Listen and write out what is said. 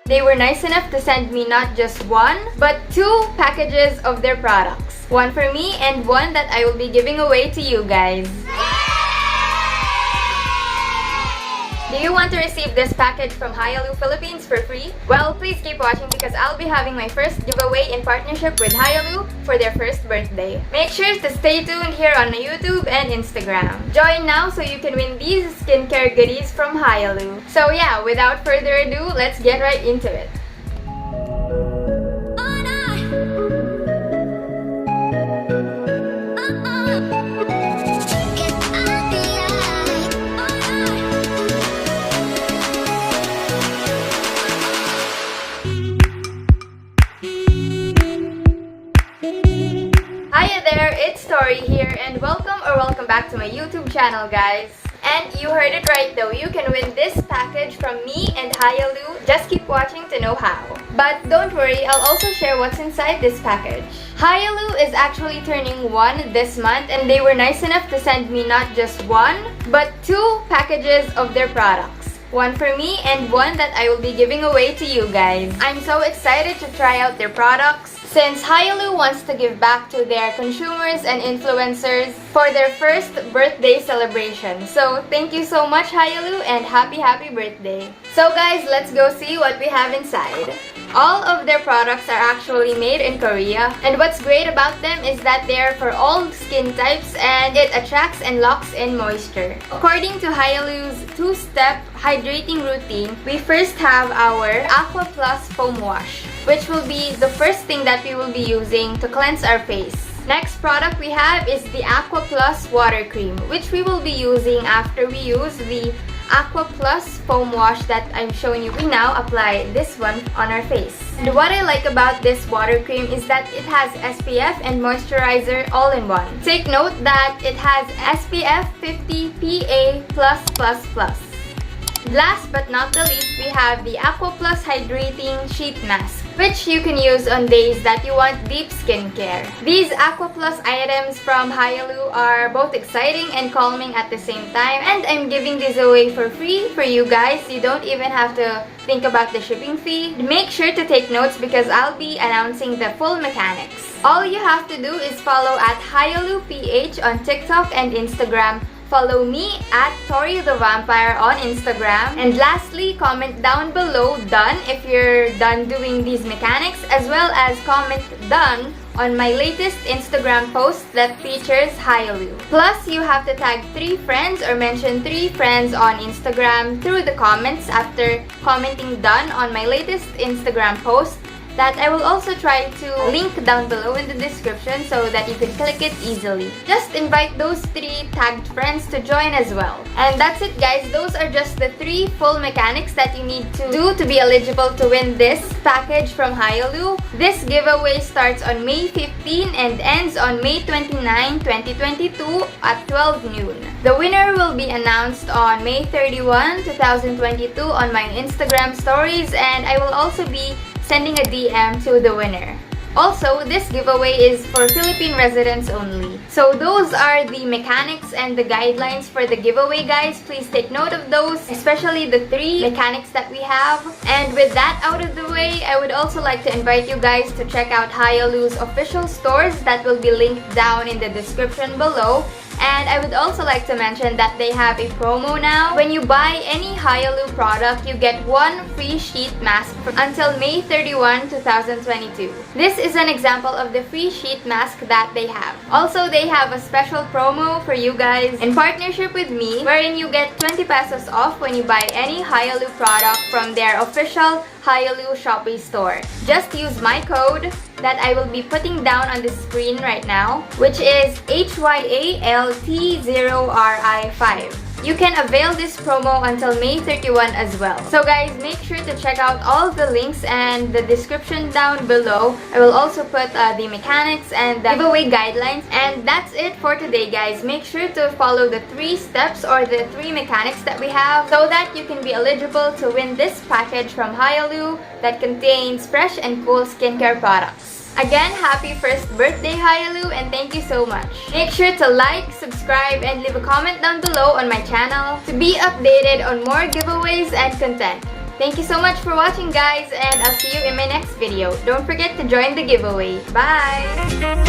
They were nice enough to send me not just one, but 2 packages of their products. One for me and one that I will be giving away to you guys. Do you want to receive this package from Hyaloo Philippines for free? Well, please keep watching because I'll be having my first giveaway in partnership with Hyaloo for their first birthday. Make sure to stay tuned here on YouTube and Instagram. Join now so you can win these skincare goodies from Hyaloo. So yeah, without further ado, let's get right into it. Hiya there, it's Tori here and welcome back to my YouTube channel, guys. And you heard it right though, you can win this package from me and Hyaloo. Just keep watching to know how. But don't worry, I'll also share what's inside this package. Hyaloo is actually turning 1 this month and they were nice enough to send me not just one, but 2 packages of their products. One for me and one that I will be giving away to you guys. I'm so excited to try out their products since Hyaloo wants to give back to their consumers and influencers for their first birthday celebration. So thank you so much, Hyaloo, and happy birthday. So guys, let's go see what we have inside. All of their products are actually made in Korea, and what's great about them is that they're for all skin types and it attracts and locks in moisture. According to Hyaloo's 2-step hydrating routine, we first have our Aqua Plus Foam Wash, which will be the first thing that we will be using to cleanse our face. Next product we have is the Aqua Plus Water Cream, which we will be using after we use the Aqua Plus Foam Wash that I'm showing you. We now apply this one on our face. And what I like about this water cream is that it has SPF and moisturizer all in one. Take note that it has SPF 50 PA+++. Last but not the least, we have the Aqua Plus Hydrating Sheet Mask, which you can use on days that you want deep skincare. These Aqua Plus items from Hyaloo are both exciting and calming at the same time, and I'm giving these away for free for you guys. You don't even have to think about the shipping fee. Make sure to take notes because I'll be announcing the full mechanics. All you have to do is follow at Hyaloo PH on TikTok and Instagram. Follow me at Tori the Vampire on Instagram. And lastly, comment down below done if you're done doing these mechanics, as well as comment done on my latest Instagram post that features Hyaloo. Plus, you have to tag 3 friends or mention 3 friends on Instagram through the comments after commenting done on my latest Instagram post that I will also try to link down below in the description so that you can click it easily. Just invite those 3 tagged friends to join as well. And that's it, guys. Those are just the 3 full mechanics that you need to do to be eligible to win this package from Hyaloo. This giveaway starts on May 15 and ends on May 29, 2022 at 12 noon. The winner will be announced on May 31, 2022 on my Instagram stories, and I will also be sending a DM to the winner. Also, this giveaway is for Philippine residents only. So those are the mechanics and the guidelines for the giveaway, guys. Please take note of those, especially the 3 mechanics that we have. And with that out of the way, I would also like to invite you guys to check out Hyaloo's official stores that will be linked down in the description below. And I would also like to mention that they have a promo now. When you buy any Hyaloo product, you get 1 free sheet mask until May 31, 2022. This is an example of the free sheet mask that they have. Also, they have a special promo for you guys in partnership with me, wherein you get 20 pesos off when you buy any Hyaloo product from their official Hyaloo Shopee store. Just use my code that I will be putting down on the screen right now, which is HYALT0RI5. You can avail this promo until May 31 as well. So guys, make sure to check out all the links and the description down below. I will also put the mechanics and the giveaway guidelines. And that's it for today, guys. Make sure to follow the 3 steps or the 3 mechanics that we have so that you can be eligible to win this package from Hyaloo that contains fresh and cool skincare products. Again, happy first birthday, Hyaloo, and thank you so much. Make sure to like, subscribe, and leave a comment down below on my channel to be updated on more giveaways and content. Thank you so much for watching, guys, and I'll see you in my next video. Don't forget to join the giveaway. Bye!